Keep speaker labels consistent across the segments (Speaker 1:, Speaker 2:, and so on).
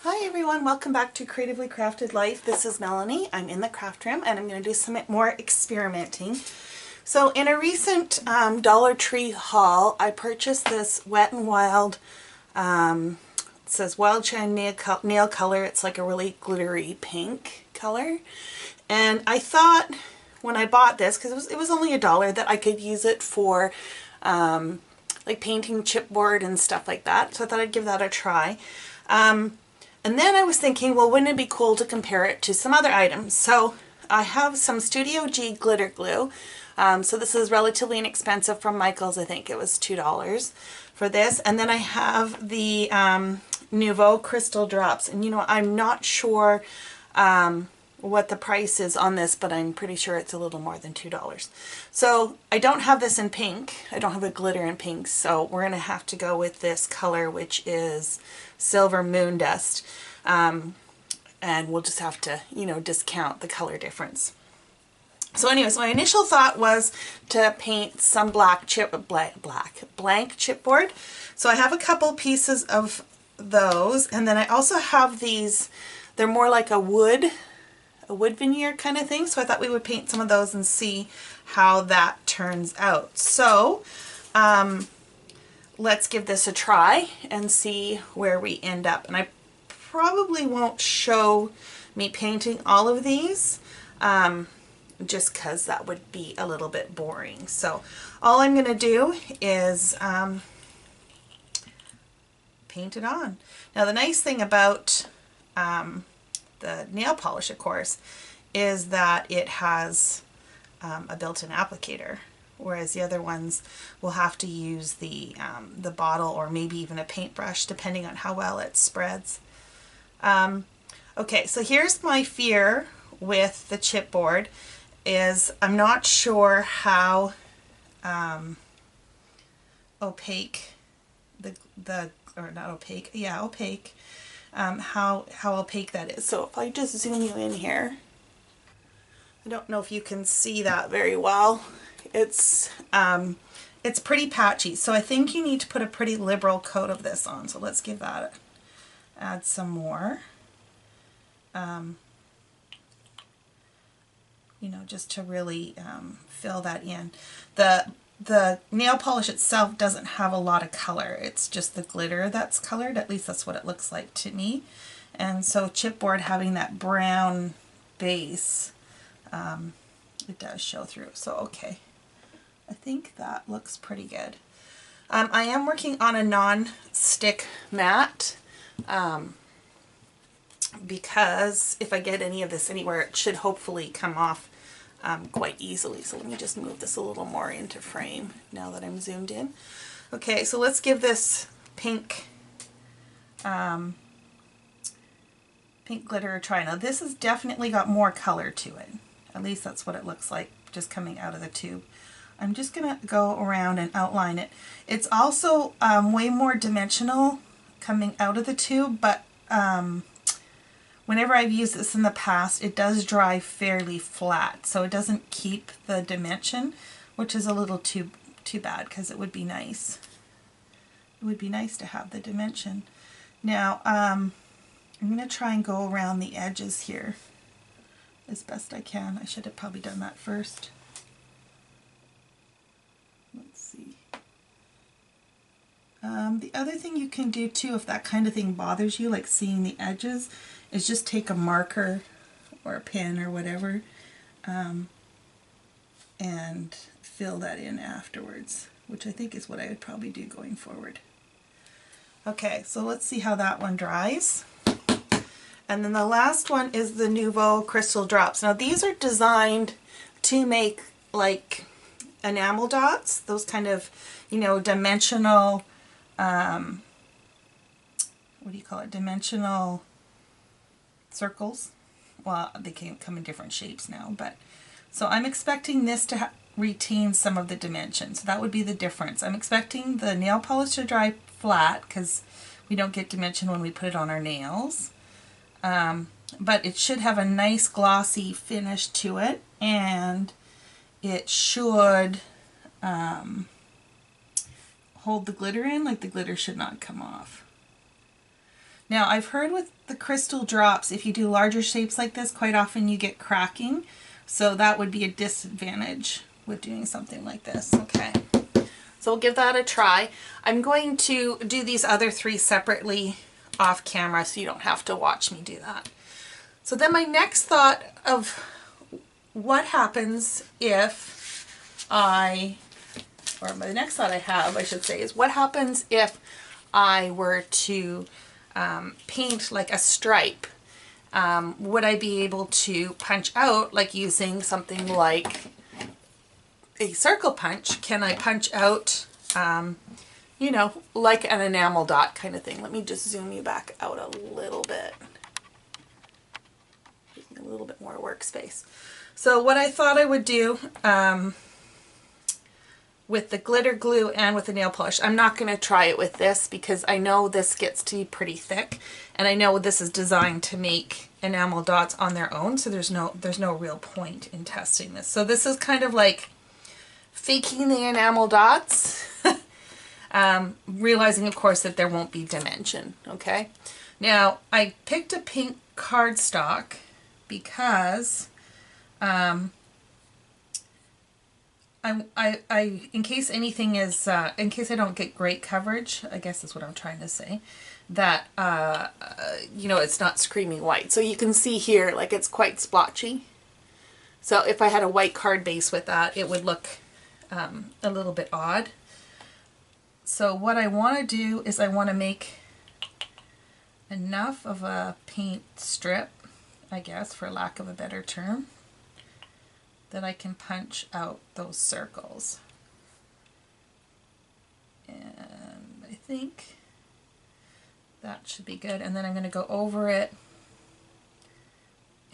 Speaker 1: Hi everyone, welcome back to Creatively Crafted Life. This is Melanie. I'm in the craft room and I'm going to do some more experimenting. So in a recent Dollar Tree haul, I purchased this Wet n Wild, it says Wild Shine nail color. It's like a really glittery pink color. And I thought when I bought this, because it was only $1, that I could use it for like painting chipboard and stuff like that. So I thought I'd give that a try. And then I was thinking, well, wouldn't it be cool to compare it to some other items? So I have some Studio G glitter glue. So this is relatively inexpensive from Michael's. I think it was $2 for this. And then I have the Nuvo Crystal Drops. And you know, I'm not sure what the price is on this, but I'm pretty sure it's a little more than $2. So I don't have this in pink. I don't have a glitter in pink, so we're going to have to go with this color, which is Silver Moon Dust. And we'll just have to, you know, discount the color difference. So anyways, my initial thought was to paint some blank chipboard. So I have a couple pieces of those, and then I also have these, they're more like a wood veneer kind of thing. So I thought we would paint some of those and see how that turns out. So let's give this a try and see where we end up. And I probably won't show me painting all of these just because that would be a little bit boring. So all I'm going to do is paint it on. Now the nice thing about the nail polish, of course, is that it has a built-in applicator, whereas the other ones will have to use the bottle or maybe even a paintbrush, depending on how well it spreads. Okay, so here's my fear with the chipboard, is I'm not sure how opaque or not opaque, yeah, opaque, how opaque that is. So if I just zoom you in here, I don't know if you can see that very well. It's pretty patchy, so I think you need to put a pretty liberal coat of this on. So let's give that add some more. You know, just to really fill that in. The nail polish itself doesn't have a lot of color. It's just the glitter that's colored. At least that's what it looks like to me. And so chipboard having that brown base, it does show through. So okay, I think that looks pretty good. I am working on a non-stick mat because if I get any of this anywhere, it should hopefully come off quite easily. So let me just move this a little more into frame now that I'm zoomed in. Okay, so let's give this pink pink glitter a try. Now this has definitely got more color to it. At least that's what it looks like just coming out of the tube. I'm just gonna go around and outline it. It's also way more dimensional coming out of the tube, but whenever I've used this in the past, it does dry fairly flat, so it doesn't keep the dimension, which is a little too bad, because it would be nice. It would be nice to have the dimension. Now, I'm going to try and go around the edges here as best I can. I should have probably done that first. Let's see. The other thing you can do too, if that kind of thing bothers you, like seeing the edges, is just take a marker or a pen or whatever and fill that in afterwards, which I think is what I would probably do going forward. Okay, so let's see how that one dries. And then the last one is the Nuvo Crystal Drops. Now these are designed to make like enamel dots, those kind of, you know, dimensional, what do you call it, dimensional circles. Well, they can come in different shapes now, but so I'm expecting this to retain some of the dimension. So that would be the difference. I'm expecting the nail polish to dry flat because we don't get dimension when we put it on our nails. But it should have a nice glossy finish to it, and it should hold the glitter in, like the glitter should not come off. Now I've heard with the crystal drops, if you do larger shapes like this, quite often you get cracking. So that would be a disadvantage with doing something like this. Okay, so we'll give that a try. I'm going to do these other three separately off camera so you don't have to watch me do that. So then my next thought of what happens if or my next thought I have, I should say, is what happens if I were to paint like a stripe? Would I be able to punch out, like using something like a circle punch? Can I punch out, you know, like an enamel dot kind of thing? Let me just zoom you back out a little bit. Give me a little bit more workspace. So what I thought I would do with the glitter glue and with the nail polish, I'm not going to try it with this because I know this gets to be pretty thick, and I know this is designed to make enamel dots on their own, so there's no real point in testing this. So this is kind of like faking the enamel dots, realizing of course that there won't be dimension. Okay, now I picked a pink cardstock because I in case anything is in case I don't get great coverage, I guess is what I'm trying to say, that you know, it's not screaming white. So you can see here, like, it's quite splotchy. So if I had a white card base with that, it would look a little bit odd. So what I want to do is I want to make enough of a paint strip, I guess, for lack of a better term, that I can punch out those circles. And I think that should be good. And then I'm going to go over it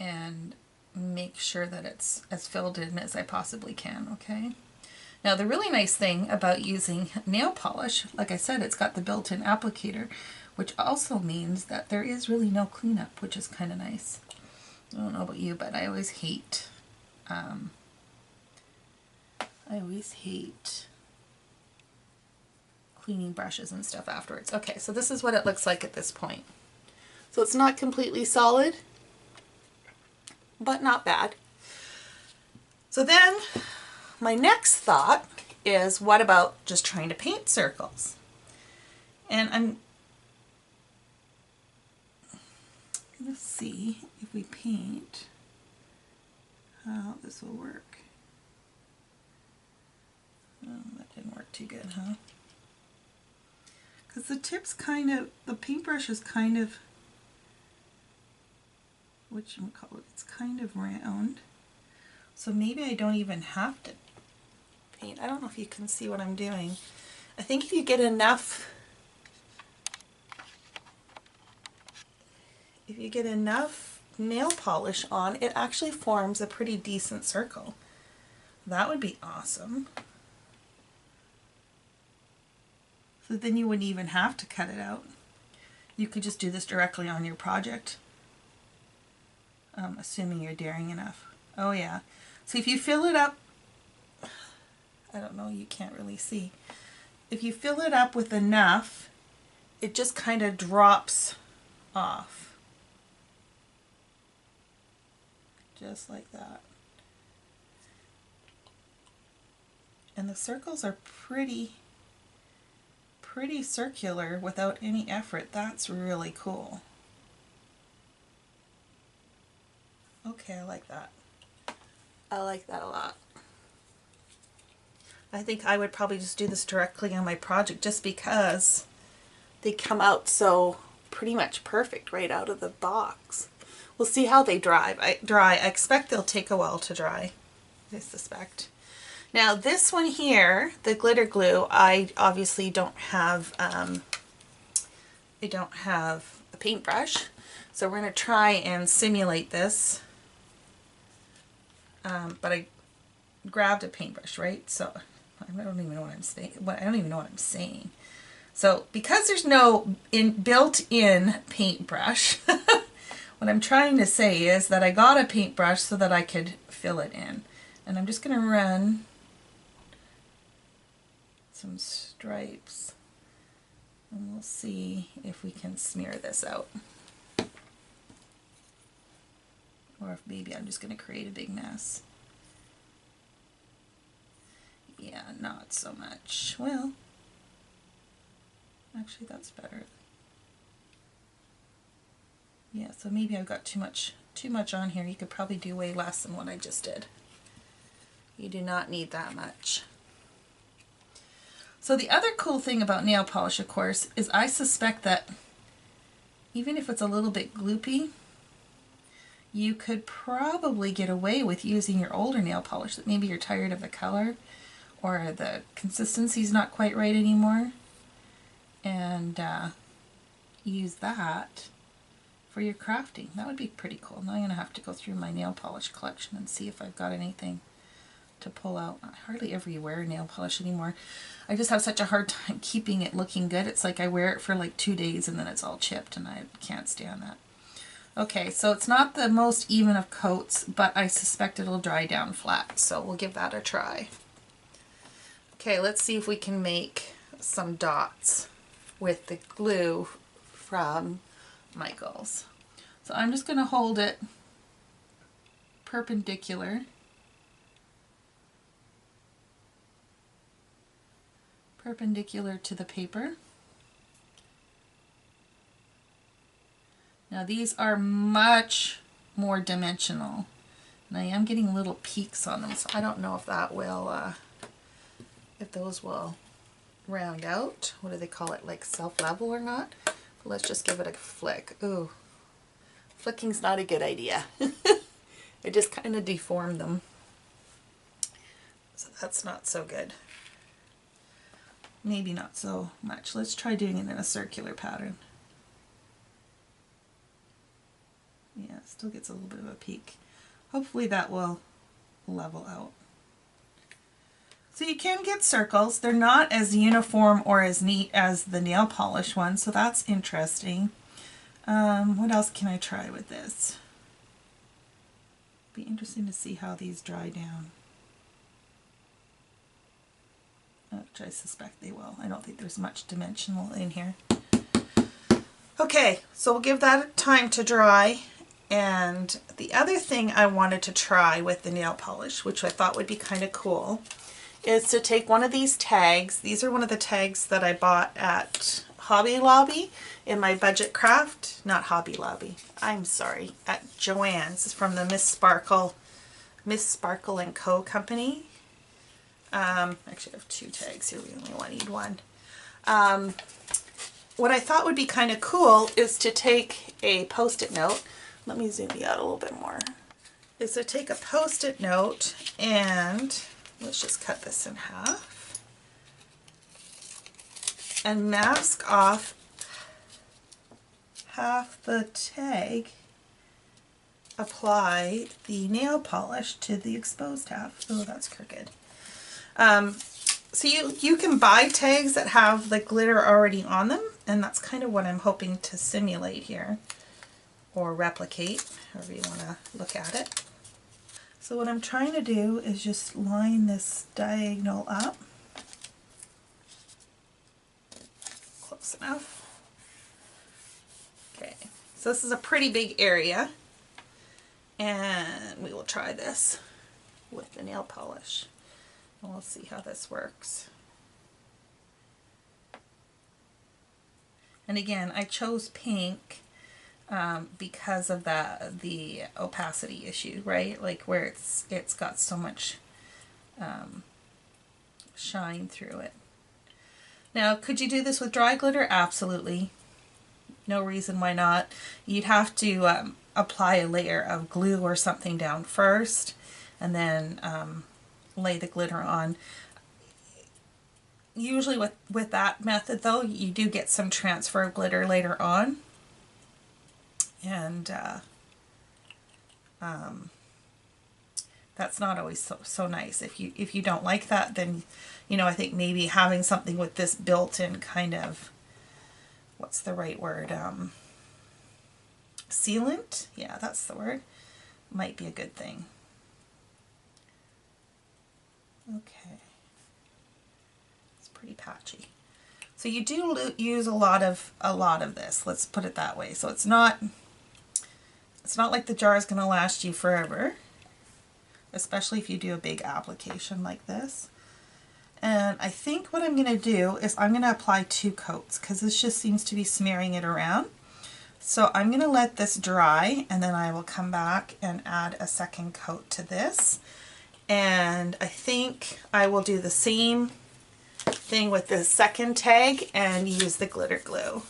Speaker 1: and make sure that it's as filled in as I possibly can, okay? Now the really nice thing about using nail polish, like I said, it's got the built-in applicator, which also means that there is really no cleanup, which is kind of nice. I don't know about you, but I always hate cleaning brushes and stuff afterwards. Okay, so this is what it looks like at this point. So it's not completely solid, but not bad. So then my next thought is, what about just trying to paint circles? And I'm going to see if we paint how this will work. Oh, that didn't work too good, huh? Because the tip's kind of, the paintbrush is kind of, it's kind of round. So maybe I don't even have to paint. I don't know if you can see what I'm doing. I think if you get enough, nail polish on, it actually forms a pretty decent circle. That would be awesome. So then you wouldn't even have to cut it out. You could just do this directly on your project, assuming you're daring enough. Oh yeah. So if you fill it up, I don't know, you can't really see. If you fill it up with enough, it just kind of drops off. Just like that. And the circles are pretty circular without any effort. That's really cool. Okay, I like that. I like that a lot. I think I would probably just do this directly on my project just because they come out so pretty much perfect right out of the box. We'll see how they dry. I expect they'll take a while to dry, I suspect. Now this one here, the glitter glue, I obviously don't have a paintbrush, so we're going to try and simulate this. But I grabbed a paintbrush, right? So I don't even know what I'm saying. I don't even know what I'm saying. So because there's no built-in paintbrush, what I'm trying to say is that I got a paintbrush so that I could fill it in. And I'm just going to run some stripes And we'll see if we can smear this out. Or if maybe I'm just going to create a big mess. Yeah, not so much. Well, actually that's better. Yeah, so maybe I've got too much on here. You could probably do way less than what I just did. You do not need that much. So the other cool thing about nail polish, of course, is I suspect that even if it's a little bit gloopy, you could probably get away with using your older nail polish that maybe you're tired of the color or the consistency's not quite right anymore, and use that for your crafting. That would be pretty cool. Now I'm going to have to go through my nail polish collection and see if I've got anything to pull out. I hardly ever wear nail polish anymore. I just have such a hard time keeping it looking good. It's like I wear it for like 2 days and then it's all chipped, and I can't stand that. Okay, so it's not the most even of coats, but I suspect it'll dry down flat, so we'll give that a try. Okay, let's see if we can make some dots with the glue from Michaels. So I'm just going to hold it perpendicular. Perpendicular to the paper. Now these are much more dimensional, and I am getting little peaks on them, so I don't know if that will, if those will round out. What do they call it, like self-level or not? But let's just give it a flick. Ooh, flicking's not a good idea. I just kind of deformed them, so that's not so good. Maybe not so much. Let's try doing it in a circular pattern. Yeah, it still gets a little bit of a peak. Hopefully that will level out. So you can get circles. They're not as uniform or as neat as the nail polish one, so that's interesting. What else can I try with this? Be interesting to see how these dry down. Which I suspect they will. I don't think there's much dimensional in here. Okay, so we'll give that time to dry. And the other thing I wanted to try with the nail polish, which I thought would be kind of cool, is to take one of these tags. These are one of the tags that I bought at Hobby Lobby in my budget craft. Not Hobby Lobby, I'm sorry, at Joann's. It's from the Miss Sparkle and Co. company. Actually I have 2 tags here, we only need one. What I thought would be kind of cool is to take a post-it note. Let me zoom you out a little bit more. Is to take a post-it note and let's just cut this in half and mask off half the tag. Apply the nail polish to the exposed half. Oh, that's crooked. So you can buy tags that have the glitter already on them, and that's kind of what I'm hoping to simulate here, or replicate, however you want to look at it. So what I'm trying to do is just line this diagonal up. Close enough. Okay, so this is a pretty big area, and we will try this with the nail polish. And we'll see how this works. And again, I chose pink because of the opacity issue, right? Like where it's got so much shine through it. Now, could you do this with dry glitter? Absolutely. No reason why not. You'd have to apply a layer of glue or something down first, and then lay the glitter on. Usually with that method though, you do get some transfer of glitter later on, and that's not always so nice. If you don't like that, then I think maybe having something with this built-in kind of, what's the right word, sealant, yeah, that's the word, might be a good thing. Okay, it's pretty patchy. So you do use a lot of this, let's put it that way. So it's not like the jar is going to last you forever, especially if you do a big application like this. And I think what I'm going to do is I'm going to apply 2 coats because this just seems to be smearing it around. So I'm going to let this dry, and then I will come back and add a second coat to this. And I think I will do the same thing with the second tag and use the glitter glue.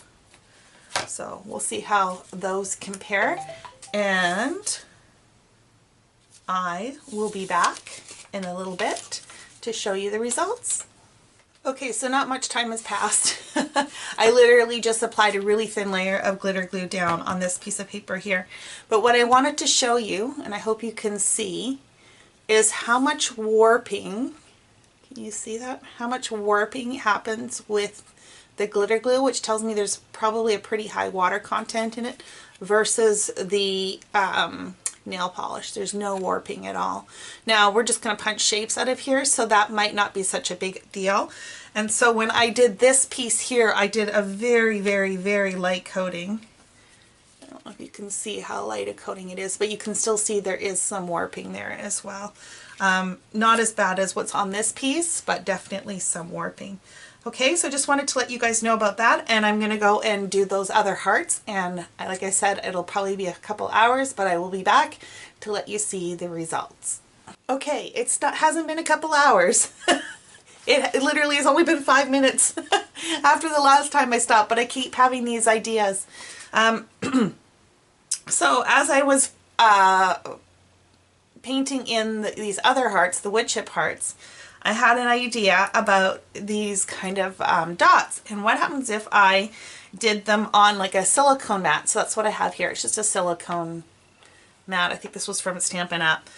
Speaker 1: So we'll see how those compare, and I will be back in a little bit to show you the results. Okay, so not much time has passed. I literally just applied a really thin layer of glitter glue down on this piece of paper here. But what I wanted to show you, and I hope you can see, is how much warping, can you see that? How much warping happens with the glitter glue, which tells me there's probably a pretty high water content in it, versus the nail polish. There's no warping at all. Now we're just going to punch shapes out of here, so that might not be such a big deal. And so when I did this piece here, I did a very, very, very light coating. I don't know if you can see how light a coating it is, but you can still see there is some warping there as well. Not as bad as what's on this piece, but definitely some warping. Okay, so just wanted to let you guys know about that, and I'm going to go and do those other hearts, and like I said, it'll probably be a couple hours, but I will be back to let you see the results. Okay, hasn't been a couple hours. It literally has only been 5 minutes after the last time I stopped, but I keep having these ideas. So as I was painting in these other hearts, the wood chip hearts, I had an idea about these kind of dots, and what happens if I did them on like a silicone mat. So that's what I have here. It's just a silicone mat. I think this was from Stampin' Up.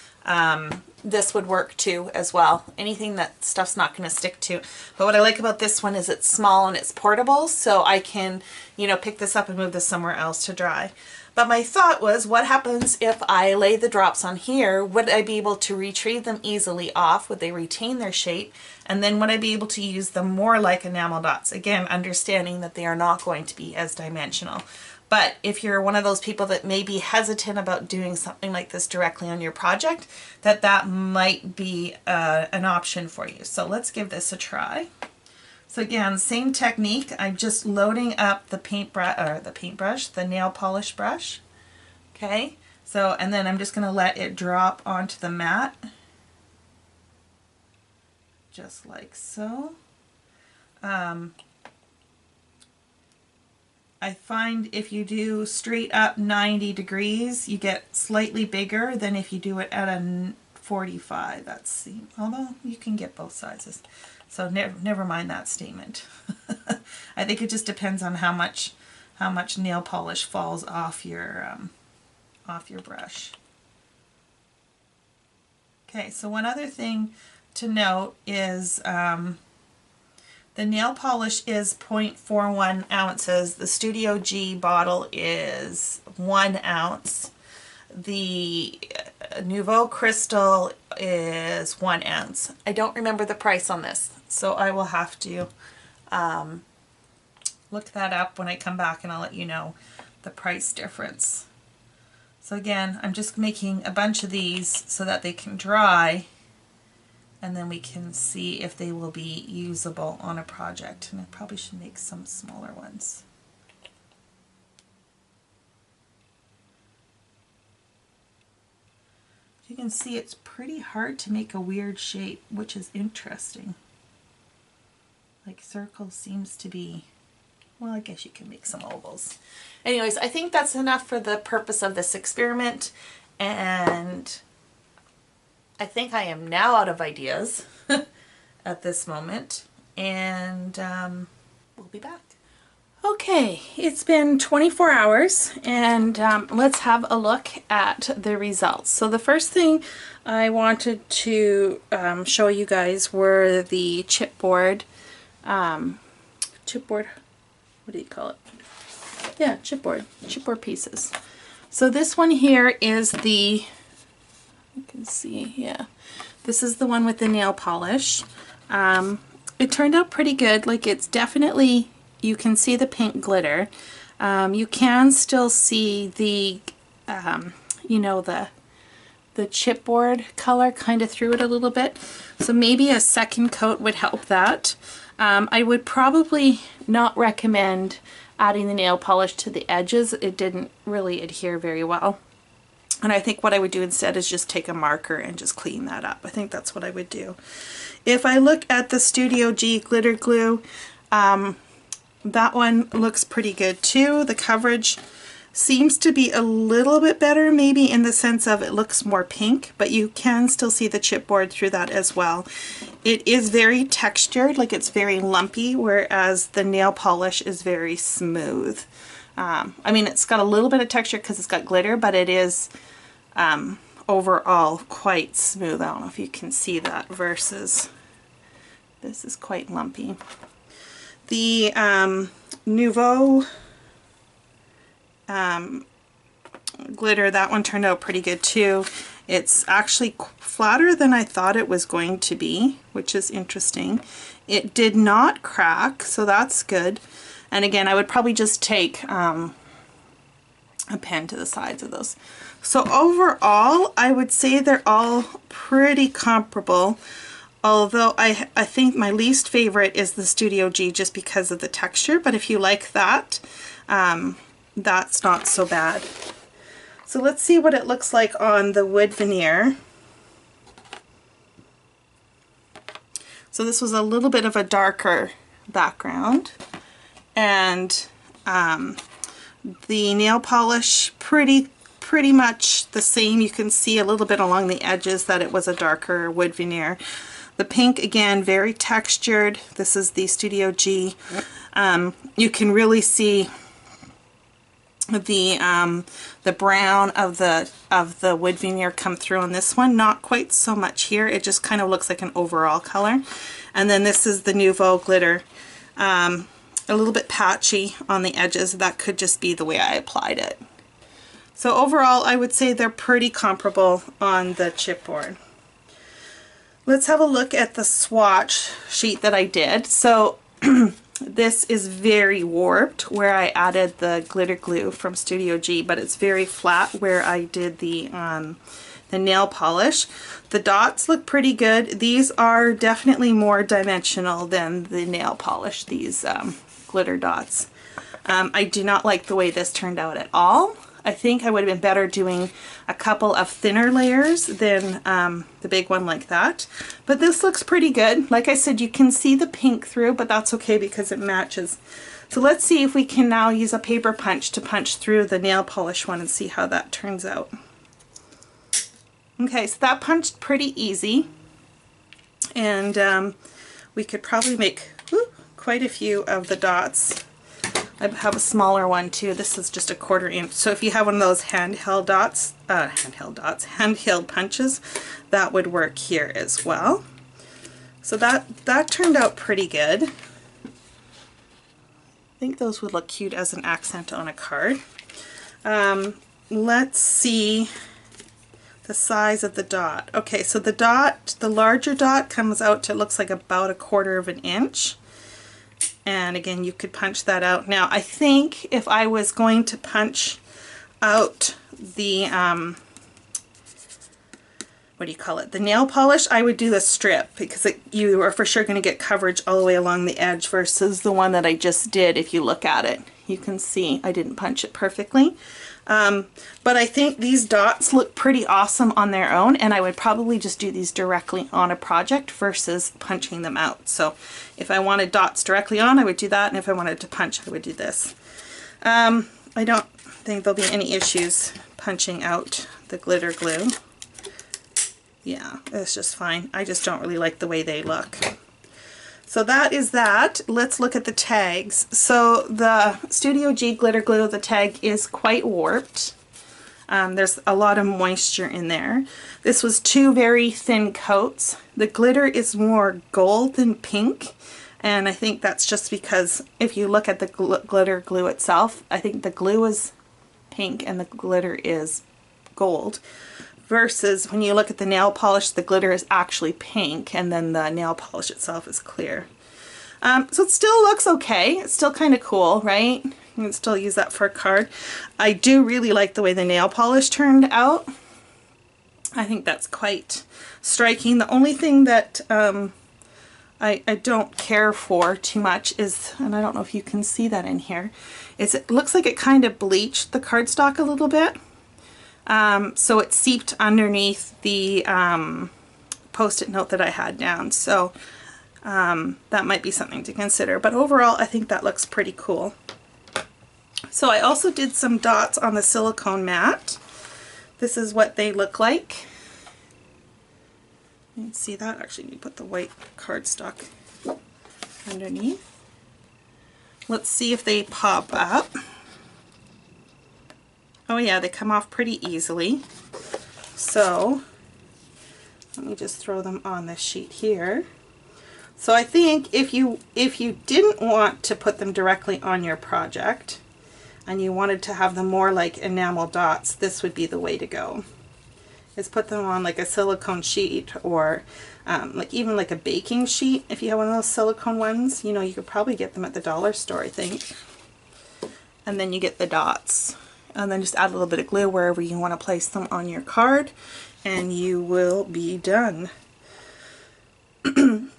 Speaker 1: This would work too as well. Anything that stuff's not going to stick to. But what I like about this one is it's small and it's portable, so I can, you know, pick this up and move this somewhere else to dry. But my thought was, what happens if I lay the drops on here? Would I be able to retrieve them easily off? Would they retain their shape? And then would I be able to use them more like enamel dots? Again, understanding that they are not going to be as dimensional. But if you're one of those people that may be hesitant about doing something like this directly on your project, that might be an option for you. So let's give this a try. So again, same technique. I'm just loading up the the nail polish brush. Okay, so and then I'm just going to let it drop onto the mat, just like so. I find if you do straight up 90 degrees, you get slightly bigger than if you do it at a 45. That's see, although you can get both sizes. So never mind that statement. I think it just depends on how much nail polish falls off your brush. Okay, so one other thing to note is the nail polish is 0.41 ounces. The Studio G bottle is 1 ounce. The Nouveau Crystal is 1 ounce. I don't remember the price on this, so I will have to look that up when I come back, and I'll let you know the price difference. So again, I'm just making a bunch of these so that they can dry, and then we can see if they will be usable on a project. And I probably should make some smaller ones. You can see it's pretty hard to make a weird shape, which is interesting. Like circle seems to be, well, I guess you can make some ovals. Anyways, I think that's enough for the purpose of this experiment, and I think I am now out of ideas at this moment, and we'll be back. Okay, it's been 24 hours, and let's have a look at the results. So the first thing I wanted to show you guys were the chipboard, what do you call it? Yeah, chipboard pieces. So this one here is the, you can see, yeah, this is the one with the nail polish. it turned out pretty good. Like, it's definitely, you can see the pink glitter. You can still see the, you know, the chipboard color kind of through it a little bit. So maybe a second coat would help that. I would probably not recommend adding the nail polish to the edges. It didn't really adhere very well. And I think what I would do instead is just take a marker and just clean that up. I think that's what I would do. If I look at the Studio G glitter glue, that one looks pretty good too. The coverage seems to be a little bit better, maybe in the sense of it looks more pink, but you can still see the chipboard through that as well. It is very textured, like it's very lumpy, whereas the nail polish is very smooth. I mean, it's got a little bit of texture because it's got glitter, but it is overall quite smooth. I don't know if you can see that, versus this is quite lumpy. The Nouveau glitter, that one turned out pretty good too. It's actually flatter than I thought it was going to be, which is interesting. It did not crack, so that's good. And again, I would probably just take a pen to the sides of those. So overall, I would say they're all pretty comparable. Although I think my least favorite is the Studio G just because of the texture. But if you like that, that's not so bad. So let's see what it looks like on the wood veneer. So this was a little bit of a darker background. And the nail polish pretty much the same. You can see a little bit along the edges that it was a darker wood veneer. The pink, again, very textured. This is the Studio G. You can really see the brown of the wood veneer come through on this one. Not quite so much here. It just kind of looks like an overall color. And then this is the Nouveau glitter. A little bit patchy on the edges. That could just be the way I applied it. So overall, I would say they're pretty comparable on the chipboard. Let's have a look at the swatch sheet that I did. So this is very warped where I added the glitter glue from Studio G, but it's very flat where I did the nail polish. The dots look pretty good. These are definitely more dimensional than the nail polish, these glitter dots. I do not like the way this turned out at all. I think I would have been better doing a couple of thinner layers than the big one like that. But this looks pretty good. Like I said, you can see the pink through, but that's okay because it matches. So let's see if we can now use a paper punch to punch through the nail polish one and see how that turns out. Okay, so that punched pretty easy. And we could probably make quite a few of the dots. I have a smaller one too. This is just a 1/4 inch. So if you have one of those handheld punches, that would work here as well. So that turned out pretty good. I think those would look cute as an accent on a card. Let's see the size of the dot. Okay, so the larger dot comes out to, looks like about a 1/4 inch. And again, you could punch that out. Now, I think if I was going to punch out the, what do you call it, the nail polish, I would do the strip because you are for sure going to get coverage all the way along the edge versus the one that I just did. If you look at it, you can see I didn't punch it perfectly. But I think these dots look pretty awesome on their own, and I would probably just do these directly on a project versus punching them out. So if I wanted dots directly on, I would do that, and if I wanted to punch, I would do this. I don't think there'll be any issues punching out the glitter glue. Yeah, it's just fine. I just don't really like the way they look. So that is that. Let's look at the tags. So the Studio G glitter glue, the tag is quite warped. There's a lot of moisture in there. This was 2 very thin coats. The glitter is more gold than pink, and I think that's just because if you look at the glitter glue itself, I think the glue is pink and the glitter is gold. Versus when you look at the nail polish, the glitter is actually pink and then the nail polish itself is clear. So it still looks okay. It's still kind of cool, right? You can still use that for a card. I do really like the way the nail polish turned out. I think that's quite striking. The only thing that I don't care for too much is, and I don't know if you can see that in here, is it looks like it kind of bleached the cardstock a little bit. So it seeped underneath the Post-it note that I had down. So that might be something to consider. But overall, I think that looks pretty cool. So I also did some dots on the silicone mat. This is what they look like. You can see that. Actually, you put the white cardstock underneath. Let's see if they pop up. Oh yeah, they come off pretty easily. So let me just throw them on this sheet here. So I think if you didn't want to put them directly on your project and you wanted to have them more like enamel dots, this would be the way to go. Is put them on like a silicone sheet, or like even like a baking sheet. If you have one of those silicone ones, you know, you could probably get them at the dollar store, I think. And then you get the dots. And then just add a little bit of glue wherever you want to place them on your card, and you will be done.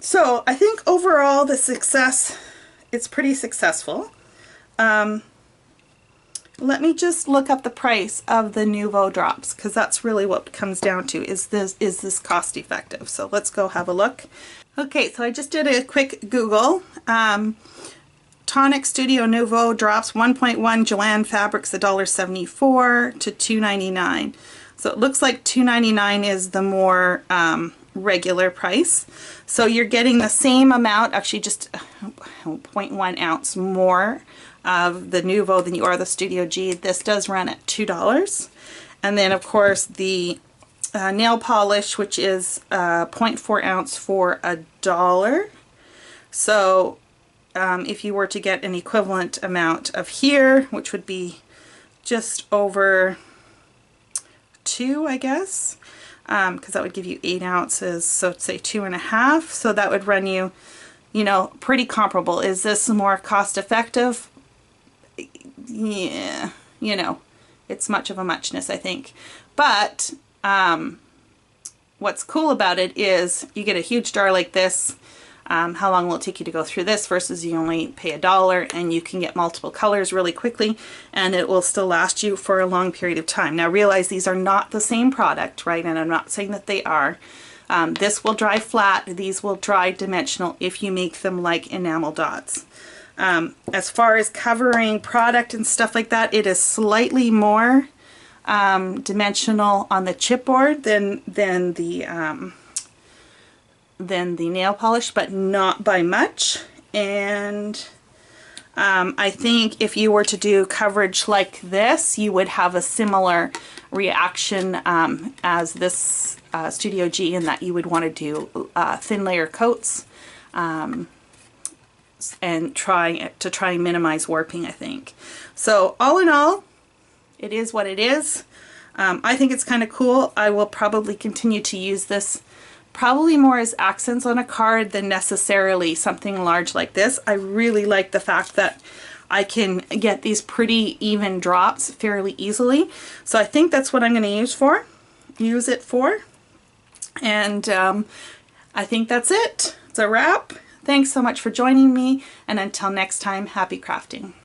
Speaker 1: So I think overall the success, it's pretty successful. Let me just look up the price of the Nuvo drops, because that's really what it comes down to. Is this cost effective? So let's go have a look. Okay, so I just did a quick Google. Tonic Studio Nuvo drops 1.1 Joanne fabrics $1.74 to $2.99. So it looks like $2.99 is the more regular price. So you're getting the same amount, actually just 0.1 ounce more of the Nuvo than you are the Studio G. This does run at $2. And then of course the nail polish, which is 0.4 ounce for $1. So if you were to get an equivalent amount of here, which would be just over 2, I guess, because that would give you 8 ounces, so say 2.5, so that would run you, you know, pretty comparable. Is this more cost effective? Yeah, you know, it's much of a muchness, I think. But what's cool about it is you get a huge jar like this. How long will it take you to go through this versus you only pay $1, and you can get multiple colors really quickly, and it will still last you for a long period of time. Now realize these are not the same product, right? And I'm not saying that they are. This will dry flat, these will dry dimensional if you make them like enamel dots. As far as covering product and stuff like that, it is slightly more dimensional on the chipboard than the nail polish, but not by much. And I think if you were to do coverage like this, you would have a similar reaction as this Studio G, in that you would want to do thin layer coats and try and minimize warping, I think. So all in all, it is what it is. I think it's kind of cool. I will probably continue to use this probably more as accents on a card than necessarily something large like this. I really like the fact that I can get these pretty even drops fairly easily. So I think that's what I'm going to use it for. And I think that's it. It's a wrap. Thanks so much for joining me, and until next time, happy crafting.